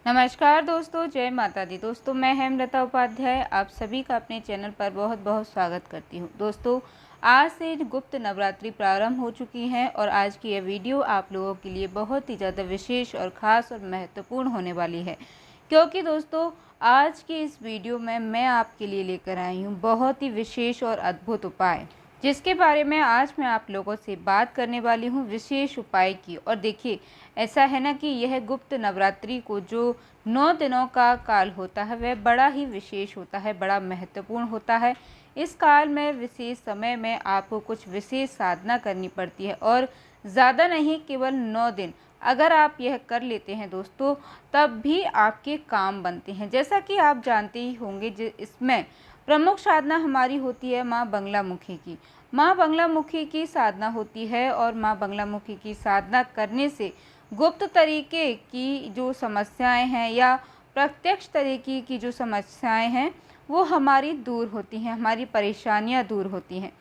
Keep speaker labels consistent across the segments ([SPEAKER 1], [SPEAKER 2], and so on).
[SPEAKER 1] नमस्कार दोस्तों, जय माता दी। दोस्तों मैं हेमलता उपाध्याय आप सभी का अपने चैनल पर बहुत बहुत स्वागत करती हूँ। दोस्तों आज से गुप्त नवरात्रि प्रारंभ हो चुकी हैं और आज की यह वीडियो आप लोगों के लिए बहुत ही ज़्यादा विशेष और ख़ास और महत्वपूर्ण होने वाली है, क्योंकि दोस्तों आज की इस वीडियो में मैं आपके लिए लेकर आई हूँ बहुत ही विशेष और अद्भुत उपाय, जिसके बारे में आज मैं आप लोगों से बात करने वाली हूँ विशेष उपाय की। और देखिए ऐसा है ना कि यह गुप्त नवरात्रि को जो 9 दिनों का काल होता है वह बड़ा ही विशेष होता है, बड़ा महत्वपूर्ण होता है। इस काल में विशेष समय में आपको कुछ विशेष साधना करनी पड़ती है और ज़्यादा नहीं, केवल 9 दिन अगर आप यह कर लेते हैं दोस्तों तब भी आपके काम बनते हैं। जैसा कि आप जानते ही होंगे इसमें प्रमुख साधना हमारी होती है माँ बगलामुखी की। माँ बगलामुखी की साधना होती है और माँ बगलामुखी की साधना करने से गुप्त तरीके की जो समस्याएं हैं या प्रत्यक्ष तरीके की जो समस्याएं हैं वो हमारी दूर होती हैं, हमारी परेशानियां दूर होती हैं।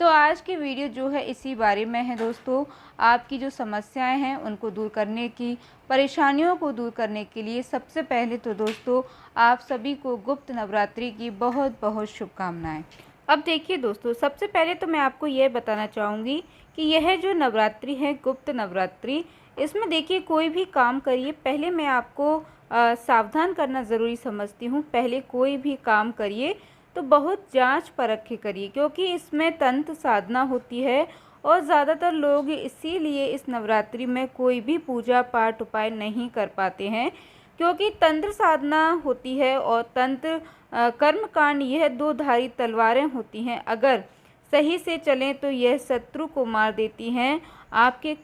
[SPEAKER 1] तो आज की वीडियो जो है इसी बारे में है दोस्तों। आपकी जो समस्याएं हैं उनको दूर करने की, परेशानियों को दूर करने के लिए सबसे पहले तो दोस्तों आप सभी को गुप्त नवरात्रि की बहुत बहुत शुभकामनाएं। अब देखिए दोस्तों, सबसे पहले तो मैं आपको ये बताना चाहूँगी कि यह जो नवरात्रि है गुप्त नवरात्रि, इसमें देखिए कोई भी काम करिए पहले मैं आपको सावधान करना ज़रूरी समझती हूँ। पहले कोई भी काम करिए तो बहुत जांच परख के करिए, क्योंकि इसमें तंत्र साधना होती है और ज़्यादातर लोग इसीलिए इस नवरात्रि में कोई भी पूजा पाठ उपाय नहीं कर पाते हैं, क्योंकि तंत्र साधना होती है और तंत्र कर्मकांड यह दो धारी तलवारें होती हैं। अगर सही से चलें तो यह शत्रु को मार देती हैं, आपके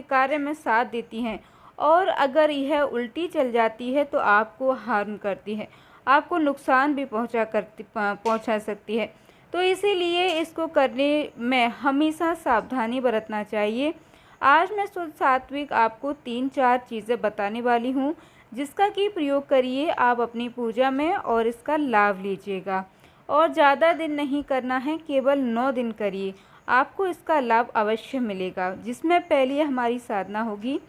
[SPEAKER 1] कार्य में साथ देती हैं, और अगर यह उल्टी चल जाती है तो आपको हार्म करती है, आपको नुकसान भी पहुंचा सकती है। तो इसीलिए इसको करने में हमेशा सावधानी बरतना चाहिए। आज मैं शुद्ध सात्विक आपको 3-4 चीज़ें बताने वाली हूँ, जिसका कि प्रयोग करिए आप अपनी पूजा में और इसका लाभ लीजिएगा। और ज़्यादा दिन नहीं करना है, केवल 9 दिन करिए, आपको इसका लाभ अवश्य मिलेगा। जिसमें पहली हमारी साधना होगी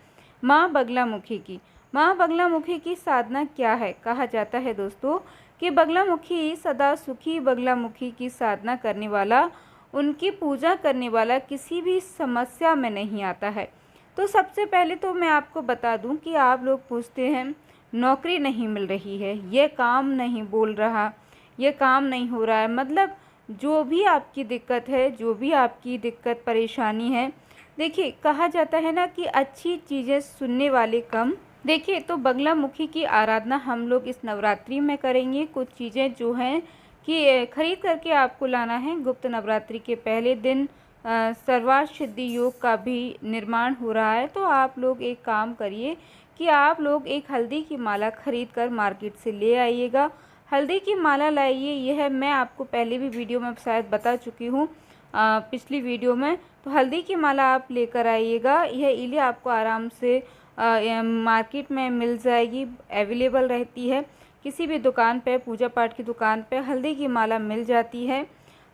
[SPEAKER 1] माँ बगलामुखी की। माँ बगलामुखी की साधना क्या है? कहा जाता है दोस्तों कि बगलामुखी सदा सुखी, बगलामुखी की साधना करने वाला, उनकी पूजा करने वाला किसी भी समस्या में नहीं आता है। तो सबसे पहले तो मैं आपको बता दूं कि आप लोग पूछते हैं नौकरी नहीं मिल रही है, ये काम नहीं बोल रहा, ये काम नहीं हो रहा है, मतलब जो भी आपकी दिक्कत है, जो भी आपकी दिक्कत परेशानी है, देखिए कहा जाता है ना कि अच्छी चीज़ें सुनने वाले कम। देखिए तो बगलामुखी की आराधना हम लोग इस नवरात्रि में करेंगे। कुछ चीज़ें जो हैं कि खरीद करके आपको लाना है। गुप्त नवरात्रि के पहले दिन सर्वार्थ सिद्धि योग का भी निर्माण हो रहा है। तो आप लोग एक काम करिए कि आप लोग एक हल्दी की माला खरीद कर मार्केट से ले आइएगा। हल्दी की माला लाइए, यह मैं आपको पहले भी वीडियो में शायद बता चुकी हूँ पिछली वीडियो में। तो हल्दी की माला आप लेकर आइएगा। यह इले आपको आराम से मार्केट में मिल जाएगी, अवेलेबल रहती है। किसी भी दुकान पे, पूजा पाठ की दुकान पे हल्दी की माला मिल जाती है।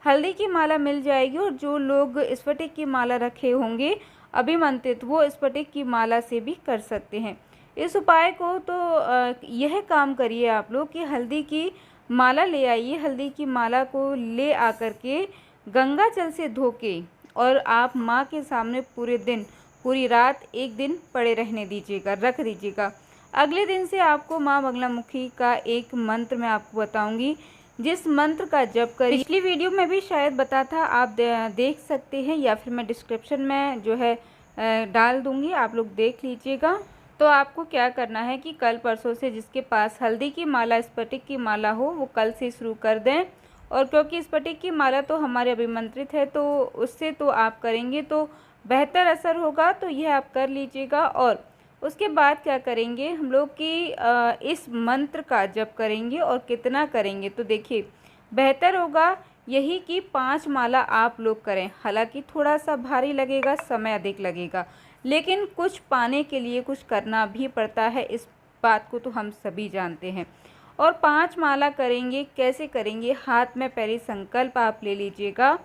[SPEAKER 1] हल्दी की माला मिल जाएगी और जो लोग स्फटिक की माला रखे होंगे अभिमंत्रित, वो स्फटिक की माला से भी कर सकते हैं इस उपाय को। तो यह काम करिए आप लोग कि हल्दी की माला ले आइए। हल्दी की माला को ले आकर के गंगा जल से धो के और आप माँ के सामने पूरे दिन, पूरी रात, एक दिन पड़े रहने दीजिएगा, रख दीजिएगा। अगले दिन से आपको माँ बगलामुखी का एक मंत्र मैं आपको बताऊंगी, जिस मंत्र का जप करिए। पिछली वीडियो में भी शायद बता था, आप देख सकते हैं या फिर मैं डिस्क्रिप्शन में जो है डाल दूंगी, आप लोग देख लीजिएगा। तो आपको क्या करना है कि कल परसों से जिसके पास हल्दी की माला, स्फटिक की माला हो, वो कल से शुरू कर दें। और क्योंकि स्फटिक की माला तो हमारे अभिमंत्रित है, तो उससे तो आप करेंगे तो बेहतर असर होगा, तो यह आप कर लीजिएगा। और उसके बाद क्या करेंगे हम लोग कि इस मंत्र का जप करेंगे। और कितना करेंगे तो देखिए बेहतर होगा यही कि 5 माला आप लोग करें। हालांकि थोड़ा सा भारी लगेगा, समय अधिक लगेगा, लेकिन कुछ पाने के लिए कुछ करना भी पड़ता है, इस बात को तो हम सभी जानते हैं। और 5 माला करेंगे। कैसे करेंगे? हाथ में पहले संकल्प आप ले लीजिएगा।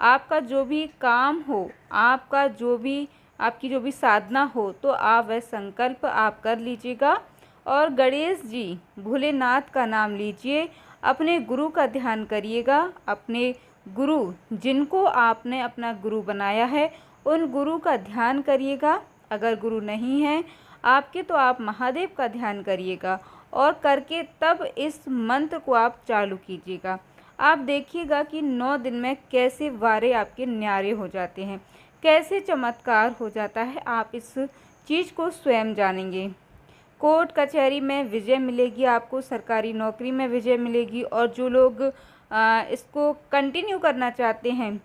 [SPEAKER 1] आपका जो भी काम हो, आपका जो भी आपकी जो भी साधना हो, तो आप वह संकल्प आप कर लीजिएगा। और गणेश जी, भोलेनाथ का नाम लीजिए, अपने गुरु का ध्यान करिएगा। अपने गुरु, जिनको आपने अपना गुरु बनाया है, उन गुरु का ध्यान करिएगा। अगर गुरु नहीं है आपके, तो आप महादेव का ध्यान करिएगा और करके तब इस मंत्र को आप चालू कीजिएगा। आप देखिएगा कि 9 दिन में कैसे वारे आपके न्यारे हो जाते हैं, कैसे चमत्कार हो जाता है। आप इस चीज़ को स्वयं जानेंगे। कोर्ट कचहरी में विजय मिलेगी आपको, सरकारी नौकरी में विजय मिलेगी। और जो लोग इसको कंटिन्यू करना चाहते हैं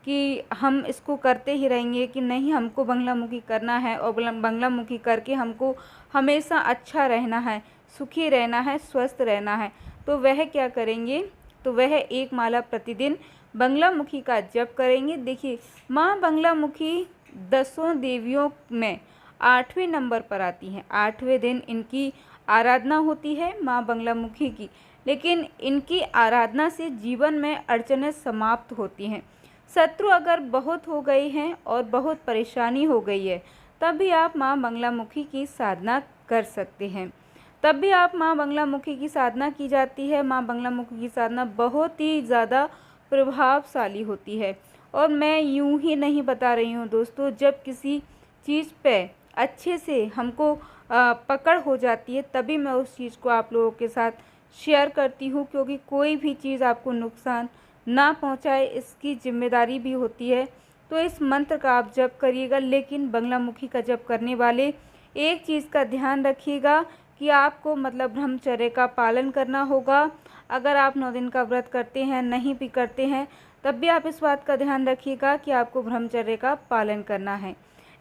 [SPEAKER 1] कि हम इसको करते ही रहेंगे, कि नहीं हमको बंगलामुखी करना है और बंगलामुखी करके हमको हमेशा अच्छा रहना है, सुखी रहना है, स्वस्थ रहना है, तो वह क्या करेंगे, तो वह 1 माला प्रतिदिन बंगलामुखी का जप करेंगे। देखिए, माँ बंगलामुखी 10 देवियों में 8वें नंबर पर आती हैं। 8वें दिन इनकी आराधना होती है माँ बंगलामुखी की, लेकिन इनकी आराधना से जीवन में अड़चनें समाप्त होती हैं। शत्रु अगर बहुत हो गए हैं और बहुत परेशानी हो गई है, तब भी आप माँ बंगलामुखी की साधना कर सकते हैं। तब भी आप माँ बंगलामुखी की साधना की जाती है। माँ बंगलामुखी की साधना बहुत ही ज़्यादा प्रभावशाली होती है। और मैं यूं ही नहीं बता रही हूँ दोस्तों, जब किसी चीज़ पे अच्छे से हमको पकड़ हो जाती है, तभी मैं उस चीज़ को आप लोगों के साथ शेयर करती हूँ, क्योंकि कोई भी चीज़ आपको नुकसान ना पहुँचाए, इसकी जिम्मेदारी भी होती है। तो इस मंत्र का आप जप करिएगा, लेकिन बंगलामुखी का जप करने वाले एक चीज़ का ध्यान रखिएगा कि आपको मतलब ब्रह्मचर्य का पालन करना होगा। अगर आप 9 दिन का व्रत करते हैं, नहीं भी करते हैं, तब भी आप इस बात का ध्यान रखिएगा कि आपको ब्रह्मचर्य का पालन करना है।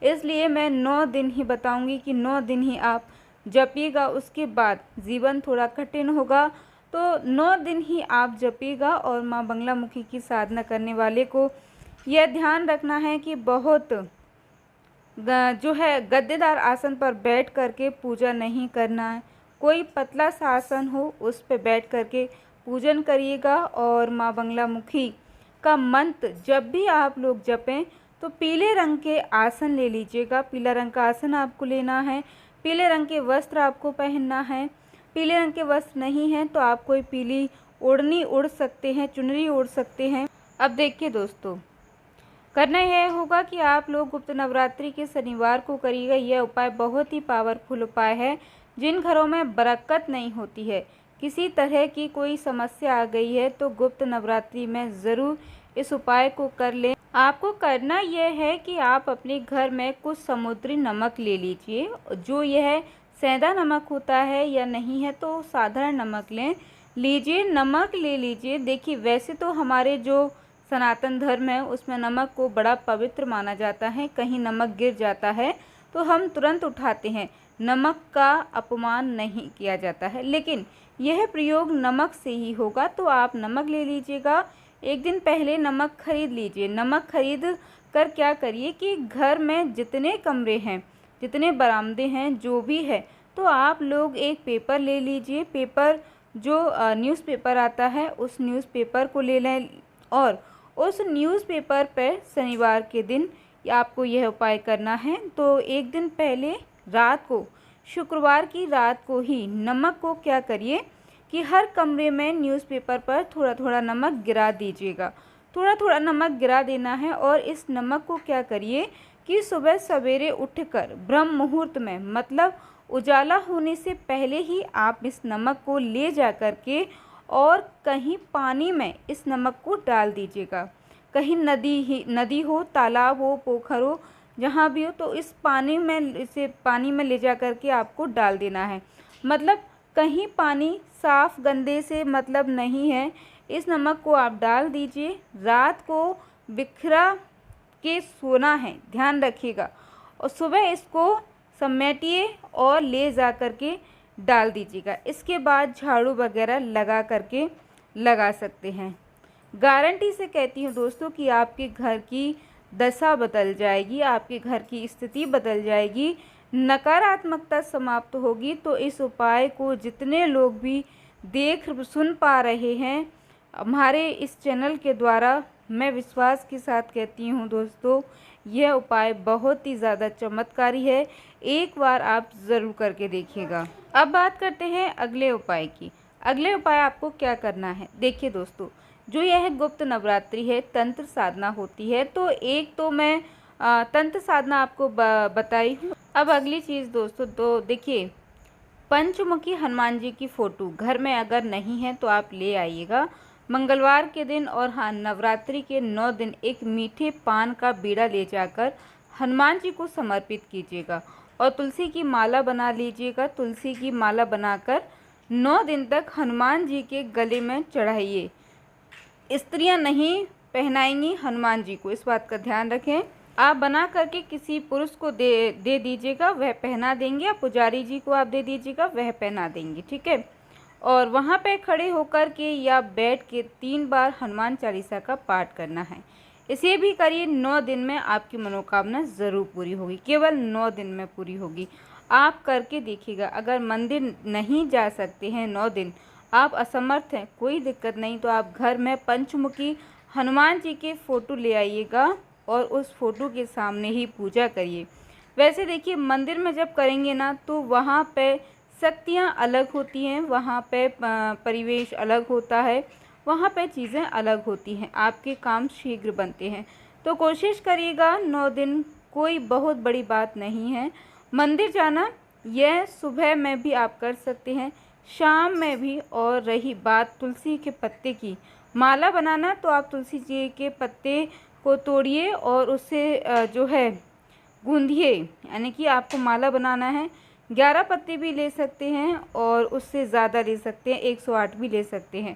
[SPEAKER 1] इसलिए मैं 9 दिन ही बताऊंगी कि 9 दिन ही आप जपिएगा। उसके बाद जीवन थोड़ा कठिन होगा, तो 9 दिन ही आप जपिएगा। और माँ बंगलामुखी की साधना करने वाले को यह ध्यान रखना है कि बहुत जो है गद्देदार आसन पर बैठ करके पूजा नहीं करना है। कोई पतला सा आसन हो, उस पर बैठ करके पूजन करिएगा। और माँ बंगलामुखी का मंत्र जब भी आप लोग जपें, तो पीले रंग के आसन ले लीजिएगा। पीला रंग का आसन आपको लेना है। पीले रंग के वस्त्र आपको पहनना है। पीले रंग के वस्त्र नहीं हैं तो आप कोई पीली ओढ़नी ओढ़ सकते हैं, चुनरी ओढ़ सकते हैं। अब देखिए दोस्तों, करना यह होगा कि आप लोग गुप्त नवरात्रि के शनिवार को करिएगा। यह उपाय बहुत ही पावरफुल उपाय है। जिन घरों में बरकत नहीं होती है, किसी तरह की कोई समस्या आ गई है, तो गुप्त नवरात्रि में ज़रूर इस उपाय को कर लें। आपको करना यह है कि आप अपने घर में कुछ समुद्री नमक ले लीजिए। जो यह सेंधा नमक होता है या नहीं है तो साधारण नमक लीजिए, नमक ले लीजिए। देखिए, वैसे तो हमारे जो सनातन धर्म है उसमें नमक को बड़ा पवित्र माना जाता है। कहीं नमक गिर जाता है तो हम तुरंत उठाते हैं, नमक का अपमान नहीं किया जाता है। लेकिन यह प्रयोग नमक से ही होगा, तो आप नमक ले लीजिएगा। एक दिन पहले नमक खरीद लीजिए। नमक खरीद कर क्या करिए कि घर में जितने कमरे हैं, जितने बरामदे हैं, जो भी है, तो आप लोग एक पेपर ले लीजिए। पेपर जो न्यूज़पेपर आता है, उस न्यूज़पेपर को ले लें और उस न्यूज़पेपर पर शनिवार के दिन आपको यह उपाय करना है। तो एक दिन पहले रात को, शुक्रवार की रात को ही नमक को क्या करिए कि हर कमरे में न्यूज़पेपर पर थोड़ा थोड़ा नमक गिरा दीजिएगा। थोड़ा थोड़ा नमक गिरा देना है। और इस नमक को क्या करिए कि सुबह सवेरे उठकर ब्रह्म मुहूर्त में, मतलब उजाला होने से पहले ही आप इस नमक को ले जा कर के और कहीं पानी में इस नमक को डाल दीजिएगा। कहीं नदी हो, तालाब हो, पोखर हो, जहाँ भी हो, तो इस पानी में ले जा कर के आपको डाल देना है। मतलब कहीं पानी साफ गंदे से मतलब नहीं है। इस नमक को आप डाल दीजिए। रात को बिखरा के सोना है, ध्यान रखिएगा। और सुबह इसको समेटिए और ले जा कर के डाल दीजिएगा। इसके बाद झाड़ू वगैरह लगा सकते हैं। गारंटी से कहती हूँ दोस्तों कि आपके घर की दशा बदल जाएगी, आपके घर की स्थिति बदल जाएगी, नकारात्मकता समाप्त होगी। तो इस उपाय को जितने लोग भी देख सुन पा रहे हैं हमारे इस चैनल के द्वारा, मैं विश्वास के साथ कहती हूँ दोस्तों, यह उपाय बहुत ही ज़्यादा चमत्कारी है, एक बार आप ज़रूर करके देखिएगा। अब बात करते हैं अगले उपाय की। अगले उपाय आपको क्या करना है। देखिए दोस्तों, जो यह गुप्त नवरात्रि है, तंत्र साधना होती है, तो एक तो मैं तंत्र साधना आपको बताई हूँ। अब अगली चीज़ दोस्तों, तो देखिए, पंचमुखी हनुमान जी की फ़ोटो घर में अगर नहीं है तो आप ले आइएगा। मंगलवार के दिन और हाँ, नवरात्रि के 9 दिन एक मीठे पान का बीड़ा ले जाकर हनुमान जी को समर्पित कीजिएगा और तुलसी की माला बना लीजिएगा। तुलसी की माला बनाकर 9 दिन तक हनुमान जी के गले में चढ़ाइए। स्त्रियां नहीं पहनाएंगी हनुमान जी को, इस बात का ध्यान रखें। आप बना करके किसी पुरुष को दे दीजिएगा, वह पहना देंगे, या पुजारी जी को आप दे दीजिएगा, वह पहना देंगे, ठीक है। और वहाँ पे खड़े होकर के या बैठ के 3 बार हनुमान चालीसा का पाठ करना है। इसे भी करिए, 9 दिन में आपकी मनोकामना ज़रूर पूरी होगी, केवल 9 दिन में पूरी होगी। आप करके देखिएगा। अगर मंदिर नहीं जा सकते हैं 9 दिन, आप असमर्थ हैं, कोई दिक्कत नहीं, तो आप घर में पंचमुखी हनुमान जी के फ़ोटो ले आइएगा और उस फोटो के सामने ही पूजा करिए। वैसे देखिए, मंदिर में जब करेंगे ना, तो वहाँ पे शक्तियाँ अलग होती हैं, वहाँ पे परिवेश अलग होता है, वहाँ पे चीज़ें अलग होती हैं, आपके काम शीघ्र बनते हैं। तो कोशिश करिएगा 9 दिन, कोई बहुत बड़ी बात नहीं है। मंदिर जाना यह सुबह में भी आप कर सकते हैं, शाम में भी। और रही बात तुलसी के पत्ते की, माला बनाना, तो आप तुलसी जी के पत्ते को तोड़िए और उससे जो है गूंदिए, यानी कि आपको माला बनाना है। 11 पत्ते भी ले सकते हैं और उससे ज़्यादा ले सकते हैं, 108 भी ले सकते हैं,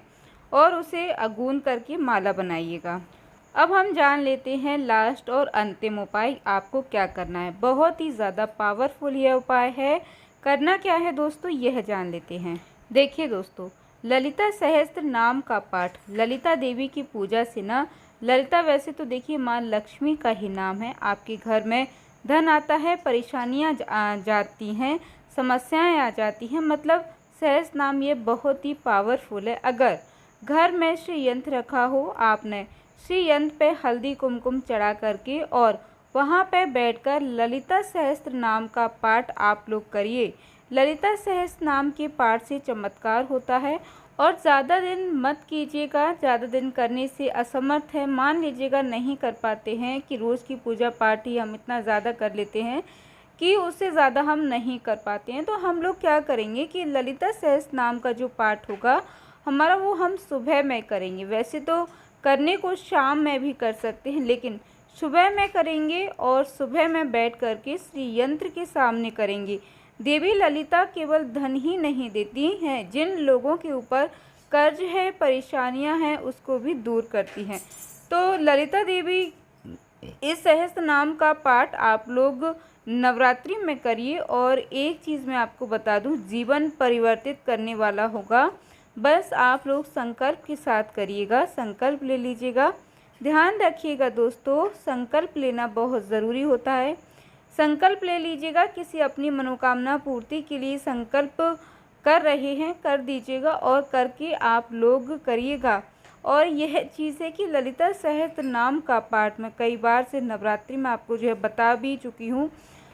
[SPEAKER 1] और उसे गूंद करके माला बनाइएगा। अब हम जान लेते हैं लास्ट और अंतिम उपाय आपको क्या करना है। बहुत ही ज़्यादा पावरफुल यह उपाय है। करना क्या है दोस्तों, यह जान लेते हैं। देखिए दोस्तों, ललिता सहस्त्र नाम का पाठ, ललिता देवी की पूजा से ना, ललिता वैसे तो देखिए माँ लक्ष्मी का ही नाम है। आपके घर में धन आता है, परेशानियाँ जाती हैं, समस्याएं आ जाती हैं, मतलब सहस्त्र नाम ये बहुत ही पावरफुल है। अगर घर में श्री यंत्र रखा हो, आपने श्री यंत्र पे हल्दी कुमकुम चढ़ा करके और वहाँ पे बैठकर ललिता सहस्त्र नाम का पाठ आप लोग करिए। ललिता सहस्त्र नाम के पाठ से चमत्कार होता है। और ज़्यादा दिन मत कीजिएगा, ज़्यादा दिन करने से असमर्थ है, मान लीजिएगा नहीं कर पाते हैं कि रोज़ की पूजा पाठ ही हम इतना ज़्यादा कर लेते हैं कि उससे ज़्यादा हम नहीं कर पाते हैं, तो हम लोग क्या करेंगे कि ललिता सहस्त्र नाम का जो पाठ होगा हमारा, वो हम सुबह में करेंगे। वैसे तो करने को शाम में भी कर सकते हैं, लेकिन सुबह में करेंगे और सुबह में बैठ करके श्री यंत्र के सामने करेंगे। देवी ललिता केवल धन ही नहीं देती हैं, जिन लोगों के ऊपर कर्ज है, परेशानियां हैं, उसको भी दूर करती हैं। तो ललिता देवी इस सहस्त्र नाम का पाठ आप लोग नवरात्रि में करिए। और एक चीज़ मैं आपको बता दूं, जीवन परिवर्तित करने वाला होगा। बस आप लोग संकल्प के साथ करिएगा, संकल्प ले लीजिएगा। ध्यान रखिएगा दोस्तों, संकल्प लेना बहुत ज़रूरी होता है। संकल्प ले लीजिएगा, किसी अपनी मनोकामना पूर्ति के लिए संकल्प कर रहे हैं, कर दीजिएगा और करके आप लोग करिएगा। और यह चीज़ है कि ललिता सहस्त्र नाम का पाठ मैं कई बार से नवरात्रि में आपको जो है बता भी चुकी हूँ।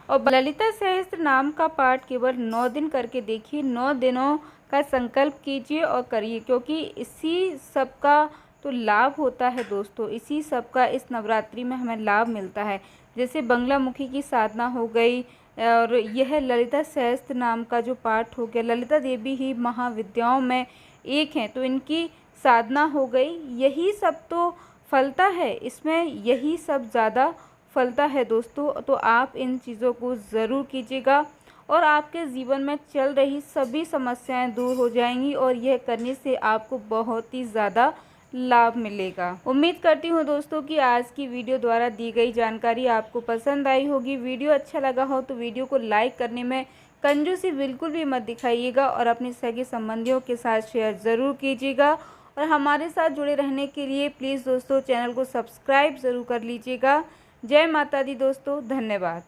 [SPEAKER 1] और ललिता सहस्त्र नाम का पाठ केवल 9 दिन करके देखिए, 9 दिनों का संकल्प कीजिए और करिए, क्योंकि इसी सब का तो लाभ होता है दोस्तों, इसी सब का इस नवरात्रि में हमें लाभ मिलता है। जैसे बंगलामुखी की साधना हो गई, और यह ललिता सहस्त्र नाम का जो पाठ हो गया, ललिता देवी ही महाविद्याओं में एक हैं, तो इनकी साधना हो गई, यही सब तो फलता है, इसमें यही सब ज़्यादा फलता है दोस्तों। तो आप इन चीज़ों को ज़रूर कीजिएगा और आपके जीवन में चल रही सभी समस्याएं दूर हो जाएंगी, और यह करने से आपको बहुत ही ज़्यादा लाभ मिलेगा। उम्मीद करती हूँ दोस्तों कि आज की वीडियो द्वारा दी गई जानकारी आपको पसंद आई होगी। वीडियो अच्छा लगा हो तो वीडियो को लाइक करने में कंजूसी बिल्कुल भी मत दिखाइएगा और अपने सगे संबंधियों के साथ शेयर ज़रूर कीजिएगा। और हमारे साथ जुड़े रहने के लिए प्लीज़ दोस्तों चैनल को सब्सक्राइब ज़रूर कर लीजिएगा। जय माता दी दोस्तों, धन्यवाद।